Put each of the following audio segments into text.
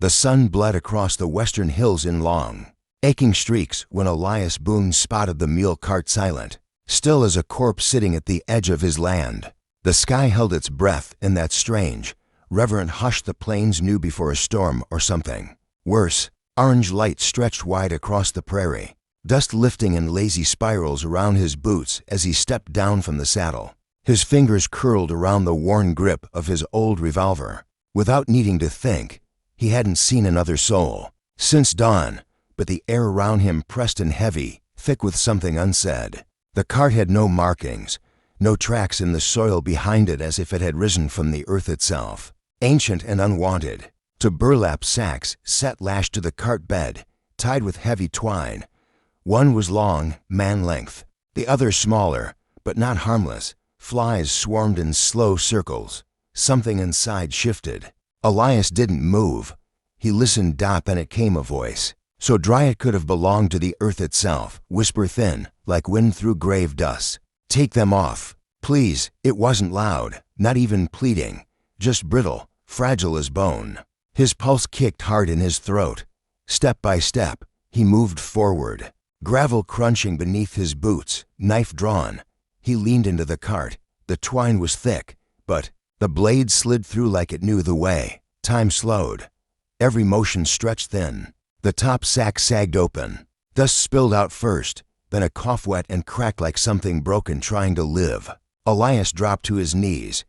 The sun bled across the western hills in long, aching streaks when Elias Boone spotted the mule cart silent, still as a corpse sitting at the edge of his land. The sky held its breath in that strange, reverent hush the plains knew before a storm or something. Worse, orange light stretched wide across the prairie, dust lifting in lazy spirals around his boots as he stepped down from the saddle. His fingers curled around the worn grip of his old revolver. Without needing to think, he hadn't seen another soul since dawn, but the air around him pressed and heavy, thick with something unsaid. The cart had no markings, no tracks in the soil behind it, as if it had risen from the earth itself. Ancient and unwanted, to burlap sacks set lashed to the cart bed, tied with heavy twine. One was long, man-length, the other smaller, but not harmless. Flies swarmed in slow circles. Something inside shifted. Elias didn't move. He listened, then it came a voice, so dry it could have belonged to the earth itself, whisper thin, like wind through grave dust. "Take them off, please." It wasn't loud, not even pleading, just brittle, fragile as bone. His pulse kicked hard in his throat. Step by step, he moved forward, gravel crunching beneath his boots, knife drawn. He leaned into the cart. The twine was thick, but the blade slid through like it knew the way. Time slowed. Every motion stretched thin. The top sack sagged open. Dust spilled out first, then a cough wet and cracked like something broken trying to live. Elias dropped to his knees.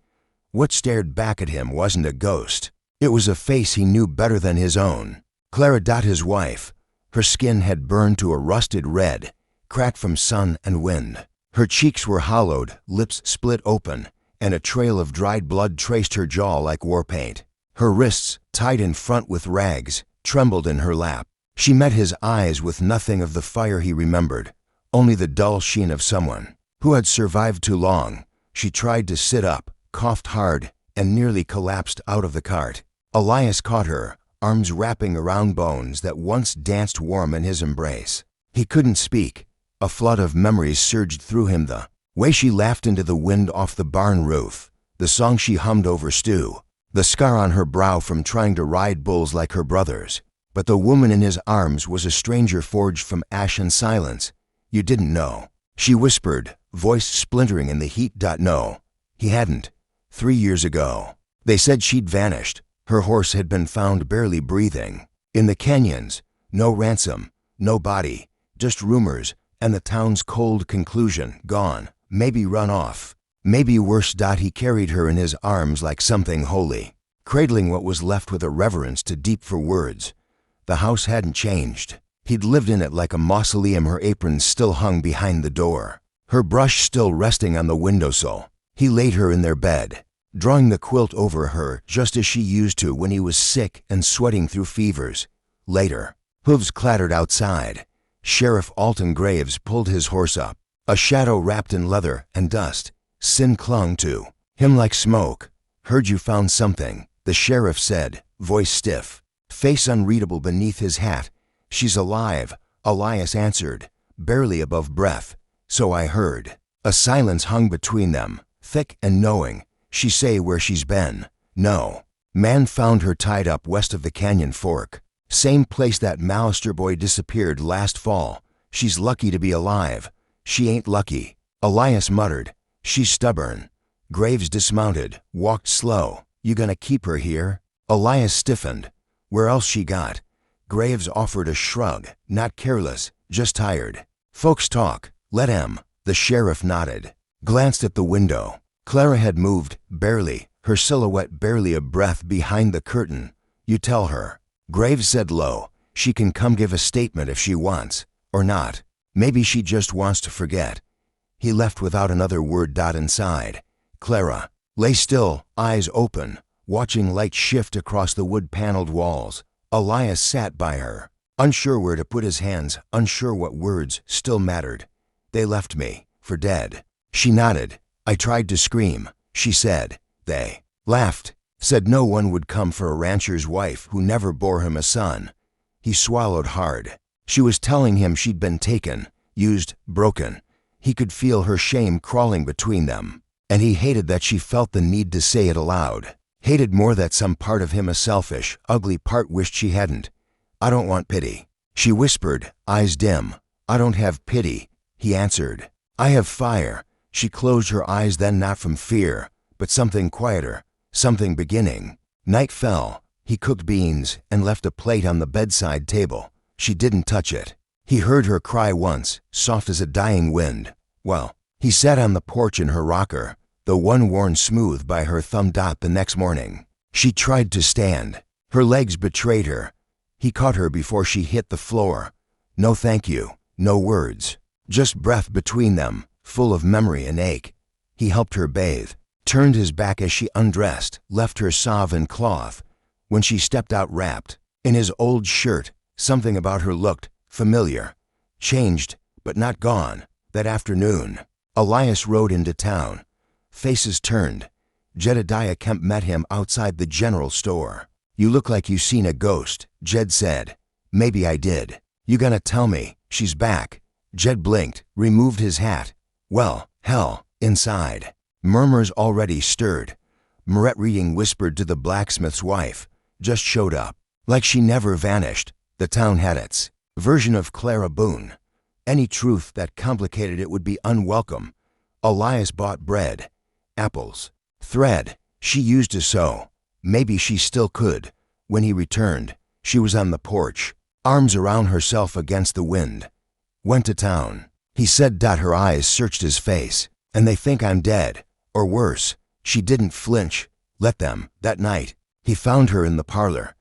What stared back at him wasn't a ghost. It was a face he knew better than his own. Clara, his wife. Her skin had burned to a rusted red, cracked from sun and wind. Her cheeks were hollowed, lips split open, and a trail of dried blood traced her jaw like war paint. Her wrists, tied in front with rags, trembled in her lap. She met his eyes with nothing of the fire he remembered, only the dull sheen of someone who had survived too long. She tried to sit up, coughed hard, and nearly collapsed out of the cart. Elias caught her, arms wrapping around bones that once danced warm in his embrace. He couldn't speak. A flood of memories surged through him. The way she laughed into the wind off the barn roof, the song she hummed over stew, the scar on her brow from trying to ride bulls like her brothers. But the woman in his arms was a stranger forged from ash and silence. "You didn't know," she whispered, voice splintering in the heat. "No, he hadn't. 3 years ago. They said she'd vanished. Her horse had been found barely breathing. In the canyons. No ransom, no body, just rumors. And the town's cold conclusion, gone, maybe run off, maybe worse. He carried her in his arms like something holy, cradling what was left with a reverence too deep for words. The house hadn't changed. He'd lived in it like a mausoleum. Her apron still hung behind the door, her brush still resting on the windowsill. He laid her in their bed, drawing the quilt over her just as she used to when he was sick and sweating through fevers. Later, hooves clattered outside. Sheriff Alton Graves pulled his horse up, a shadow wrapped in leather and dust. Sin clung to him like smoke. "Heard you found something," the sheriff said, voice stiff, face unreadable beneath his hat. "She's alive," Elias answered, barely above breath. "So I heard." A silence hung between them, thick and knowing. "She say where she's been?" "No. Man found her tied up west of the canyon fork. Same place that Mallister boy disappeared last fall. She's lucky to be alive." "She ain't lucky," Elias muttered. "She's stubborn." Graves dismounted, walked slow. "You gonna keep her here?" Elias stiffened. "Where else she got?" Graves offered a shrug, not careless, just tired. "Folks talk. Let 'em." The sheriff nodded, glanced at the window. Clara had moved, barely, her silhouette barely a breath behind the curtain. "You tell her." Graves said low, "She can come give a statement if she wants. Or not. Maybe she just wants to forget." He left without another word. Inside, Clara lay still, eyes open, watching light shift across the wood-paneled walls. Elias sat by her, unsure where to put his hands, unsure what words still mattered. "They left me, for dead." She nodded. "I tried to scream," she said. "They laughed. Said no one would come for a rancher's wife who never bore him a son." He swallowed hard. She was telling him she'd been taken, used, broken. He could feel her shame crawling between them, and he hated that she felt the need to say it aloud. Hated more that some part of him, a selfish, ugly part, wished she hadn't. I don't want pity, she whispered, eyes dim. I don't have pity, he answered. I have fire. She closed her eyes then, not from fear, but something quieter, something beginning. Night fell. He cooked beans and left a plate on the bedside table. She didn't touch it. He heard her cry once, soft as a dying wind. Well, he sat on the porch in her rocker, the one worn smooth by her thumb. The next morning, she tried to stand. Her legs betrayed her. He caught her before she hit the floor. No thank you, no words, just breath between them, full of memory and ache. He helped her bathe, turned his back as she undressed, left her salve and cloth. When she stepped out wrapped in his old shirt, something about her looked familiar. Changed, but not gone. That afternoon, Elias rode into town. Faces turned. Jedediah Kemp met him outside the general store. You look like you seen a ghost, Jed said. Maybe I did. You gonna tell me she's back? Jed blinked, removed his hat. Well, hell, inside. Murmurs already stirred. Moret Reading whispered to the blacksmith's wife. Just showed up. Like she never vanished. The town had its version of Clara Boone. Any truth that complicated it would be unwelcome. Elias bought bread, apples, thread. She used to sew. Maybe she still could. When he returned, she was on the porch, arms around herself against the wind. Went to town, he said. Her eyes searched his face. And they think I'm dead, or worse. She didn't flinch. Let them. That night, he found her in the parlor.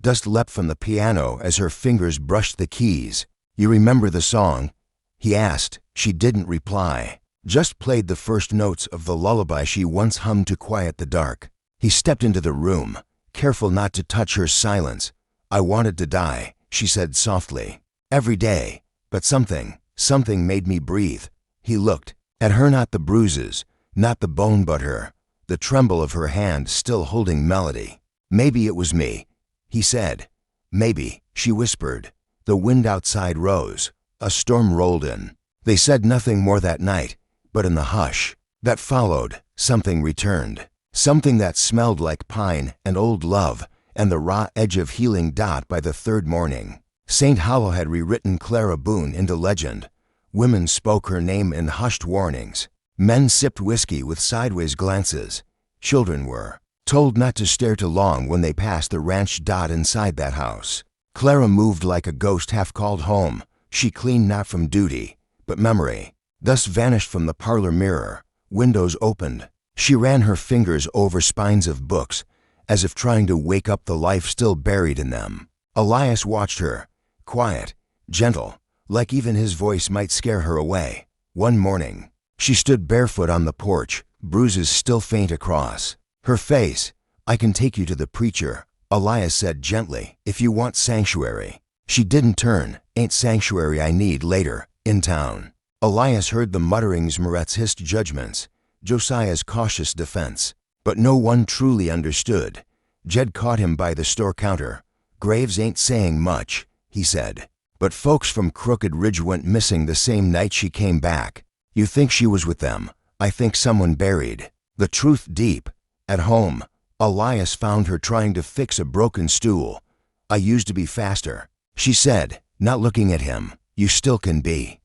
Dust leapt from the piano as her fingers brushed the keys. You remember the song? He asked. She didn't reply. Just played the first notes of the lullaby she once hummed to quiet the dark. He stepped into the room, careful not to touch her silence. I wanted to die, she said softly. Every day. But something made me breathe. He looked at her, not the bruises, not the bone, but her, the tremble of her hand still holding melody. Maybe it was me, he said. Maybe, she whispered. The wind outside rose. A storm rolled in. They said nothing more that night, but in the hush that followed, something returned. Something that smelled like pine and old love and the raw edge of healing. By the third morning, St. Hollow had rewritten Clara Boone into legend. Women spoke her name in hushed warnings. Men sipped whiskey with sideways glances. Children were told not to stare too long when they passed the ranch. Inside that house, Clara moved like a ghost, half called home. She cleaned not from duty, but memory. Thus vanished from the parlor mirror. Windows opened. She ran her fingers over spines of books, as if trying to wake up the life still buried in them. Elias watched her, quiet, gentle, like even his voice might scare her away. One morning, she stood barefoot on the porch, bruises still faint across her face. I can take you to the preacher, Elias said gently, if you want sanctuary. She didn't turn. Ain't sanctuary I need later, in town. Elias heard the mutterings, Moret's hissed judgments, Josiah's cautious defense. But no one truly understood. Jed caught him by the store counter. Graves ain't saying much, he said. But folks from Crooked Ridge went missing the same night she came back. You think she was with them? I think someone buried the truth deep. At home, Elias found her trying to fix a broken stool. I used to be faster, she said, not looking at him. You still can be.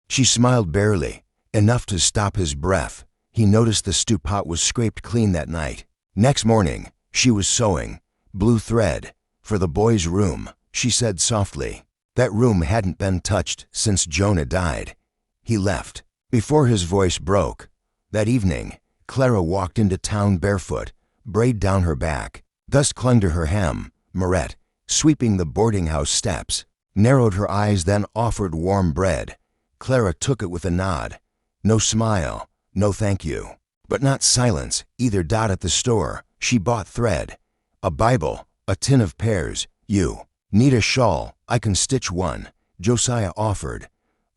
She smiled barely, enough to stop his breath. He noticed the stew pot was scraped clean that night. Next morning, she was sewing. Blue thread. For the boys' room, she said softly. That room hadn't been touched since Jonah died. He left before his voice broke. That evening, Clara walked into town barefoot, braid down her back, thus clung to her hem. Moret, sweeping the boarding house steps, narrowed her eyes, then offered warm bread. Clara took it with a nod. No smile, no thank you. But not silence either. At the store, she bought thread, a Bible, a tin of pears. You need a shawl? I can stitch one, Josiah offered.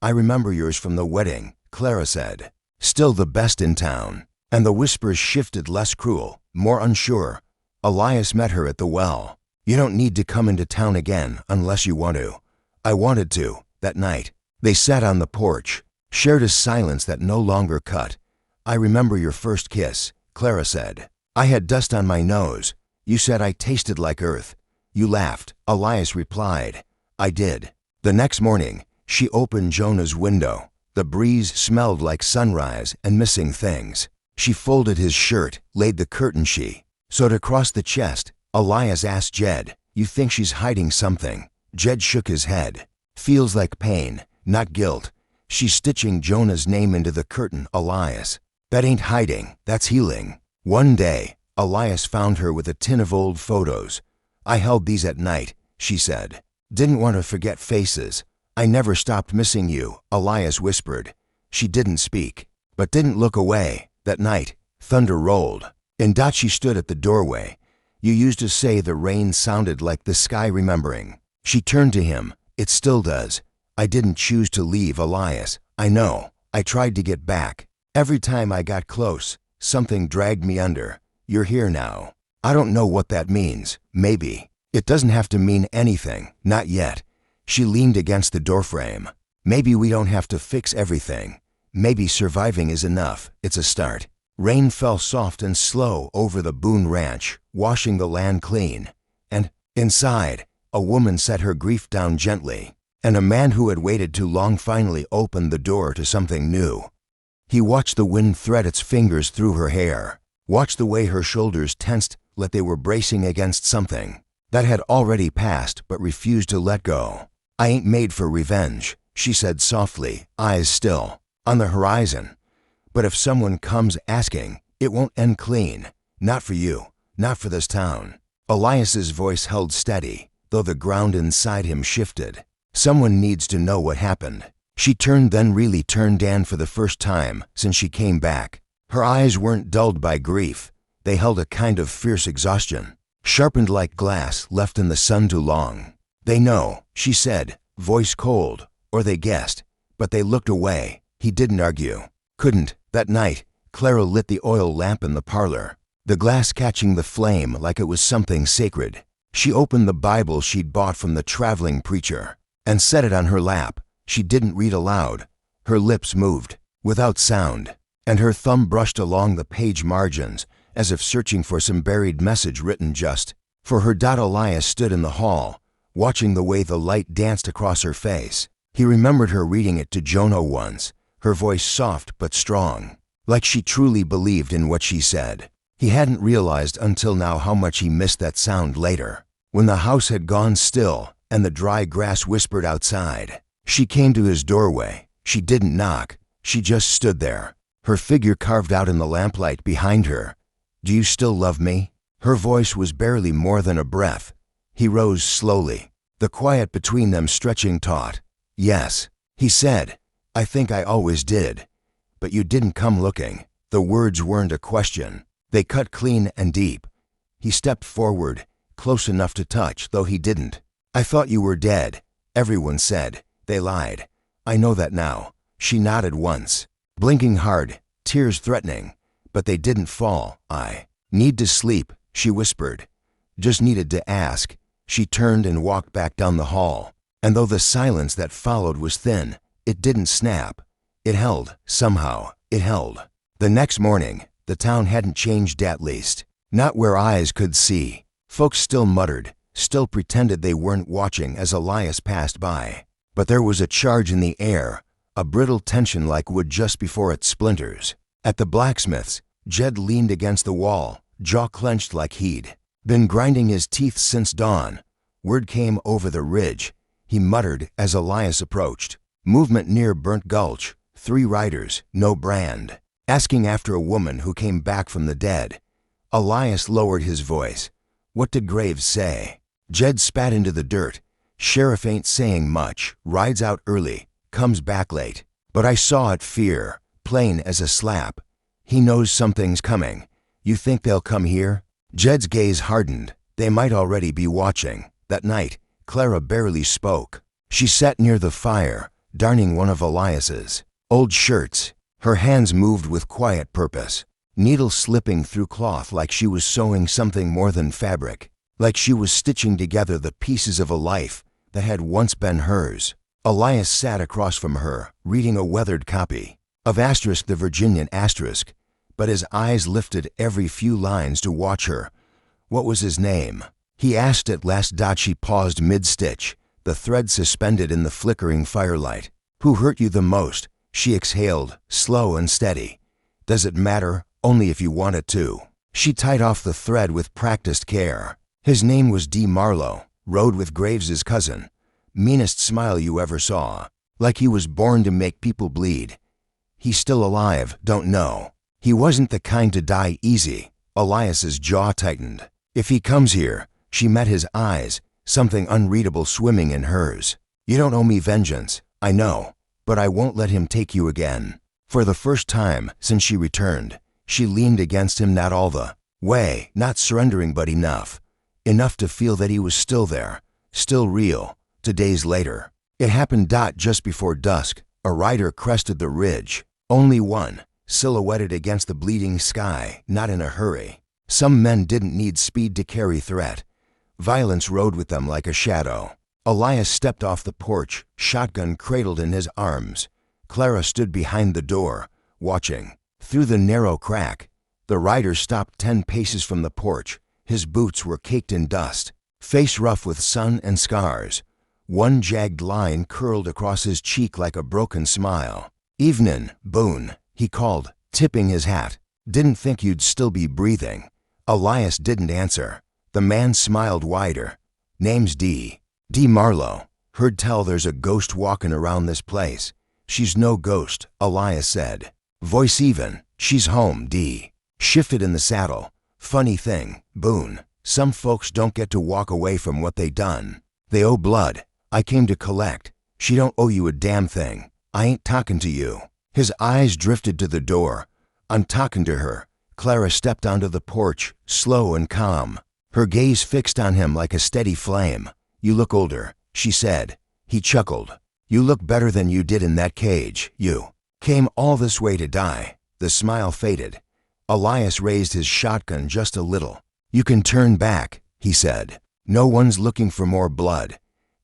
I remember yours from the wedding, Clara said. Still the best in town. And the whispers shifted, less cruel, more unsure. Elias met her at the well. You don't need to come into town again unless you want to. I wanted to, that night. They sat on the porch, shared a silence that no longer cut. I remember your first kiss, Clara said. I had dust on my nose. You said I tasted like earth. You laughed. Elias replied. I did. The next morning, she opened Jonah's window. The breeze smelled like sunrise and missing things. She folded his shirt, laid the curtain she sewed across the chest. Elias asked Jed, you think she's hiding something? Jed shook his head. Feels like pain, not guilt. She's stitching Jonah's name into the curtain, Elias. That ain't hiding, that's healing. One day, Elias found her with a tin of old photos. I held these at night, she said. Didn't want to forget faces. I never stopped missing you, Elias whispered. She didn't speak, but didn't look away. That night, thunder rolled. And she stood at the doorway. You used to say the rain sounded like the sky remembering. She turned to him. It still does. I didn't choose to leave, Elias. I know. I tried to get back. Every time I got close, something dragged me under. You're here now. I don't know what that means. Maybe. It doesn't have to mean anything. Not yet. She leaned against the doorframe. Maybe we don't have to fix everything. Maybe surviving is enough. It's a start. Rain fell soft and slow over the Boone Ranch, washing the land clean. And, inside, a woman set her grief down gently, and a man who had waited too long finally opened the door to something new. He watched the wind thread its fingers through her hair, watched the way her shoulders tensed like they were bracing against something that had already passed but refused to let go. I ain't made for revenge, she said softly, eyes still on the horizon. But if someone comes asking, it won't end clean. Not for you, not for this town. Elias's voice held steady, though the ground inside him shifted. Someone needs to know what happened. She turned, then really turned, and for the first time since she came back. Her eyes weren't dulled by grief. They held a kind of fierce exhaustion, sharpened like glass left in the sun too long. They know, she said, voice cold, or they guessed, but they looked away. He didn't argue. Couldn't. That night, Clara lit the oil lamp in the parlor, the glass catching the flame like it was something sacred. She opened the Bible she'd bought from the traveling preacher and set it on her lap. She didn't read aloud. Her lips moved, without sound, and her thumb brushed along the page margins as if searching for some buried message written just for her. Elias stood in the hall, watching the way the light danced across her face. He remembered her reading it to Jonah once, her voice soft but strong, like she truly believed in what she said. He hadn't realized until now how much he missed that sound later, when the house had gone still and the dry grass whispered outside. She came to his doorway. She didn't knock. She just stood there, her figure carved out in the lamplight behind her. Do you still love me? Her voice was barely more than a breath. He rose slowly, the quiet between them stretching taut. Yes, he said. I think I always did. But you didn't come looking. The words weren't a question. They cut clean and deep. He stepped forward, close enough to touch, though he didn't. I thought you were dead. Everyone said. They lied. I know that now. She nodded once, blinking hard, tears threatening. But they didn't fall. I need to sleep, she whispered. Just needed to ask. She turned and walked back down the hall. And though the silence that followed was thin, it didn't snap. It held, somehow, it held. The next morning, the town hadn't changed, at least. Not where eyes could see. Folks still muttered, still pretended they weren't watching as Elias passed by. But there was a charge in the air, a brittle tension like wood just before it splinters. At the blacksmith's, Jed leaned against the wall, jaw clenched like he'd been grinding his teeth since dawn. Word came over the ridge. He muttered as Elias approached. Movement near Burnt Gulch. 3 riders, no brand. Asking after a woman who came back from the dead. Elias lowered his voice. What did Graves say? Jed spat into the dirt. Sheriff ain't saying much. Rides out early. Comes back late. But I saw it, fear. Plain as a slap. He knows something's coming. You think they'll come here? Jed's gaze hardened. They might already be watching. That night, Clara barely spoke. She sat near the fire, darning one of Elias's old shirts. Her hands moved with quiet purpose, needle slipping through cloth like she was sewing something more than fabric, like she was stitching together the pieces of a life that had once been hers. Elias sat across from her, reading a weathered copy of *The Virginian*, but his eyes lifted every few lines to watch her. What was his name? He asked at last. She paused mid-stitch, the thread suspended in the flickering firelight. Who hurt you the most? She exhaled, slow and steady. Does it matter? Only if you want it to. She tied off the thread with practiced care. His name was D. Marlowe, rode with Graves's cousin. Meanest smile you ever saw. Like he was born to make people bleed. He's still alive, don't know. He wasn't the kind to die easy. Elias's jaw tightened. If he comes here, she met his eyes, something unreadable swimming in hers. You don't owe me vengeance, I know, but I won't let him take you again. For the first time since she returned, she leaned against him, not all the way, not surrendering, but enough. Enough to feel that he was still there, still real. 2 days later, it happened. Just before dusk, a rider crested the ridge. Only one, silhouetted against the bleeding sky, not in a hurry. Some men didn't need speed to carry threat. Violence rode with them like a shadow. Elias stepped off the porch, shotgun cradled in his arms. Clara stood behind the door, watching. Through the narrow crack, the rider stopped 10 paces from the porch. His boots were caked in dust, face rough with sun and scars. One jagged line curled across his cheek like a broken smile. "Evenin', Boone," he called, tipping his hat. "Didn't think you'd still be breathing." Elias didn't answer. The man smiled wider. "Name's D. Marlowe. Heard tell there's a ghost walkin' around this place." "She's no ghost," Elias said. Voice even. "She's home." D. shifted in the saddle. "Funny thing, Boone. Some folks don't get to walk away from what they done. They owe blood. I came to collect. She don't owe you a damn thing. I ain't talkin' to you." His eyes drifted to the door. "I'm talkin' to her." Clara stepped onto the porch, slow and calm, her gaze fixed on him like a steady flame. "You look older," she said. He chuckled. "You look better than you did in that cage. You came all this way to die." The smile faded. Elias raised his shotgun just a little. "You can turn back," he said. "No one's looking for more blood."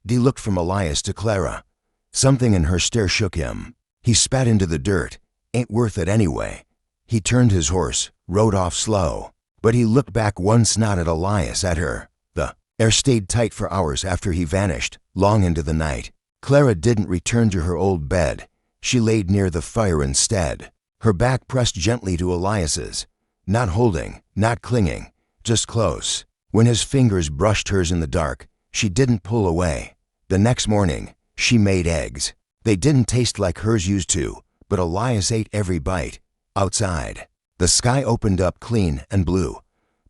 Dee looked from Elias to Clara. Something in her stare shook him. He spat into the dirt. "Ain't worth it anyway." He turned his horse, rode off slow. But he looked back once, not at Elias, at her. The air stayed tight for hours after he vanished, long into the night. Clara didn't return to her old bed. She laid near the fire instead, her back pressed gently to Elias's. Not holding, not clinging, just close. When his fingers brushed hers in the dark, she didn't pull away. The next morning, she made eggs. They didn't taste like hers used to, but Elias ate every bite. Outside, the sky opened up clean and blue.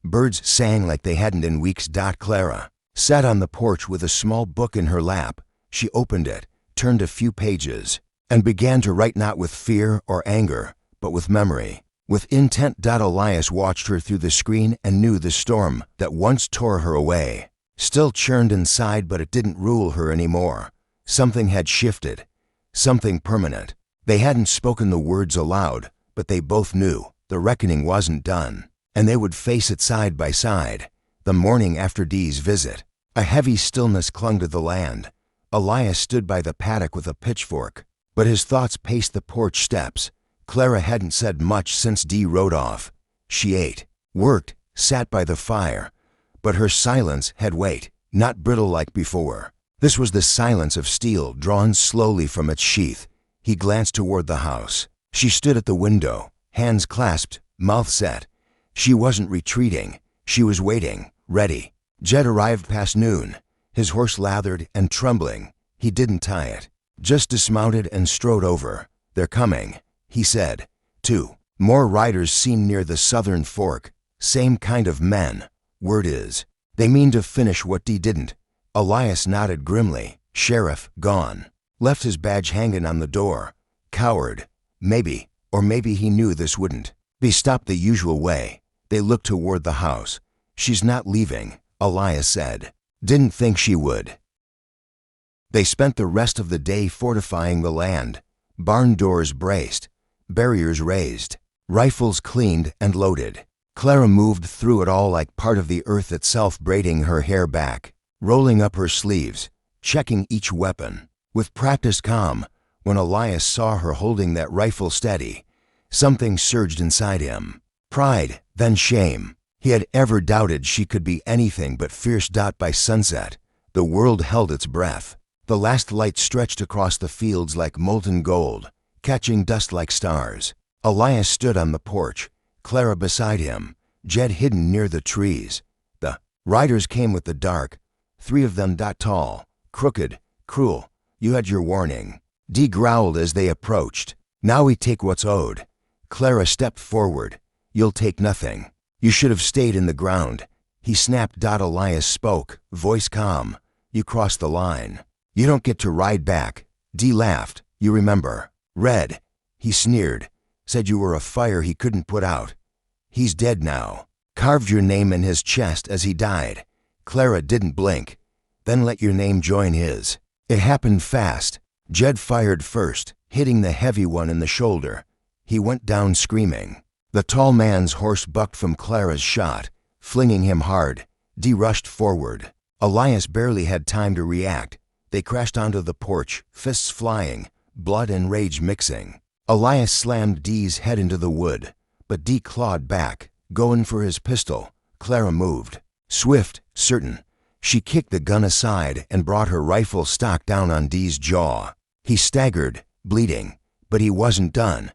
Birds sang like they hadn't in weeks. Clara sat on the porch with a small book in her lap. She opened it, turned a few pages, and began to write, not with fear or anger, but with memory, with intent. Elias watched her through the screen and knew the storm that once tore her away still churned inside, but it didn't rule her anymore. Something had shifted, something permanent. They hadn't spoken the words aloud, but they both knew the reckoning wasn't done, and they would face it side by side. The morning after Dee's visit, a heavy stillness clung to the land. Elias stood by the paddock with a pitchfork, but his thoughts paced the porch steps. Clara hadn't said much since Dee rode off. She ate, worked, sat by the fire, but her silence had weight, not brittle like before. This was the silence of steel drawn slowly from its sheath. He glanced toward the house. She stood at the window, hands clasped, mouth set. She wasn't retreating. She was waiting, ready. Jed arrived past noon, his horse lathered and trembling. He didn't tie it, just dismounted and strode over. "They're coming," he said. 2 more riders seen near the southern fork. Same kind of men. Word is, they mean to finish what Dee didn't. Elias nodded grimly. Sheriff, gone. Left his badge hanging on the door. Coward. Maybe, or maybe he knew this wouldn't be stopped the usual way. They looked toward the house. "She's not leaving," Elias said. "Didn't think she would." They spent the rest of the day fortifying the land. Barn doors braced, barriers raised, rifles cleaned and loaded. Clara moved through it all like part of the earth itself, braiding her hair back, rolling up her sleeves, checking each weapon. With practiced calm, when Elias saw her holding that rifle steady, Something surged inside him. Pride, then shame. He had ever doubted she could be anything but fierce. By sunset, the world held its breath. The last light stretched across the fields like molten gold, catching dust like stars. Elias stood on the porch, Clara beside him, Jed hidden near the trees. The riders came with the dark, 3 of them. Tall, crooked, cruel. You had your warning. Dee growled as they approached. Now we take what's owed. Clara stepped forward. You'll take nothing. You should have stayed in the ground. He snapped. Elias spoke, voice calm. You crossed the line. You don't get to ride back. Dee laughed. You remember. Red. He sneered. Said you were a fire he couldn't put out. He's dead now. Carved your name in his chest as he died. Clara didn't blink. Then let your name join his. It happened fast. Jed fired first, hitting the heavy one in the shoulder. He went down screaming. The tall man's horse bucked from Clara's shot, flinging him hard. Dee rushed forward. Elias barely had time to react. They crashed onto the porch, fists flying, blood and rage mixing. Elias slammed Dee's head into the wood, but Dee clawed back, going for his pistol. Clara moved. Swift, certain. She kicked the gun aside and brought her rifle stock down on Dee's jaw. He staggered, bleeding, but he wasn't done.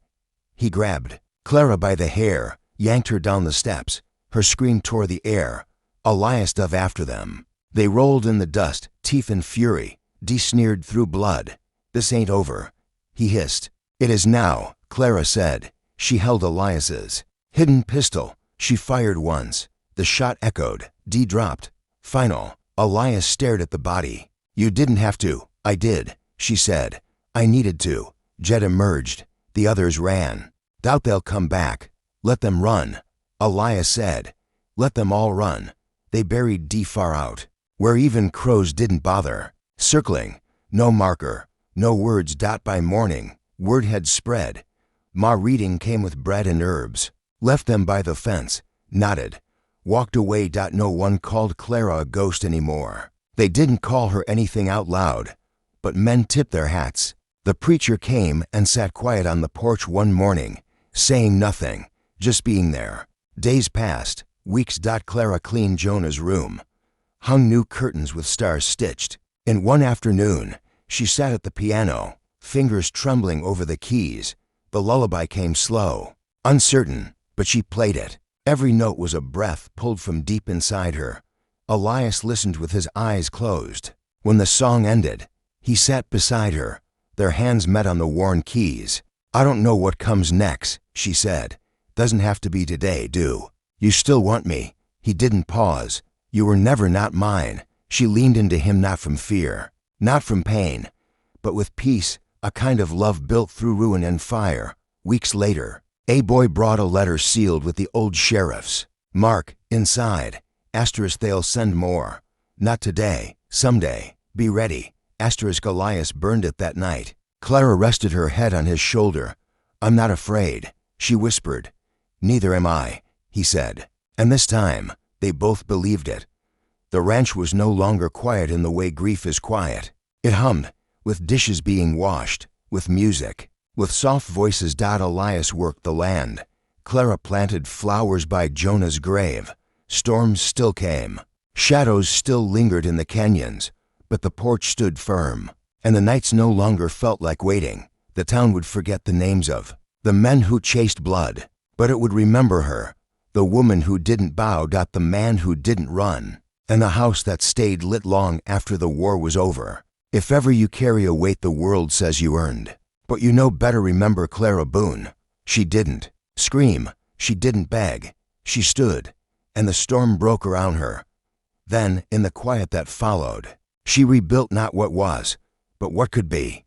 He grabbed Clara by the hair, yanked her down the steps. Her scream tore the air. Elias dove after them. They rolled in the dust, teeth in fury. Dee sneered through blood. This ain't over. He hissed. It is now, Clara said. She held Elias's hidden pistol. She fired once. The shot echoed. Dee dropped. Final. Elias stared at the body. You didn't have to. I did, she said. I needed to. Jed emerged. The others ran. Doubt they'll come back. Let them run. Elias said. Let them all run. They buried Dee far out, where even crows didn't bother. Circling. No marker. No words. By morning, word had spread. Ma Reading came with bread and herbs. Left them by the fence. Nodded. Walked away. No one called Clara a ghost anymore. They didn't call her anything out loud, but men tipped their hats. The preacher came and sat quiet on the porch one morning, saying nothing, just being there. Days passed, weeks. Clara cleaned Jonah's room, hung new curtains with stars stitched. In one afternoon, she sat at the piano, fingers trembling over the keys. The lullaby came slow, uncertain, but she played it. Every note was a breath pulled from deep inside her. Elias listened with his eyes closed. When the song ended, he sat beside her. Their hands met on the worn keys. I don't know what comes next, she said. Doesn't have to be today, do? You still want me? He didn't pause. You were never not mine. She leaned into him, not from fear, not from pain, but with peace, a kind of love built through ruin and fire. Weeks later, a boy brought a letter sealed with the old sheriff's mark inside. Asterisk, they'll send more. Not today, someday. Be ready. Asterisk, Elias burned it that night. Clara rested her head on his shoulder. I'm not afraid, she whispered. Neither am I, he said. And this time, they both believed it. The ranch was no longer quiet in the way grief is quiet. It hummed, with dishes being washed, with music, with soft voices. Elias worked the land. Clara planted flowers by Jonah's grave. Storms still came. Shadows still lingered in the canyons, but the porch stood firm, and the nights no longer felt like waiting. The town would forget the names of the men who chased blood, but it would remember her, the woman who didn't bow. The man who didn't run, and the house that stayed lit long after the war was over. If ever you carry a weight the world says you earned, but you know better, remember Clara Boone. She didn't scream, she didn't beg, she stood, and the storm broke around her. Then, in the quiet that followed, she rebuilt not what was, but what could be.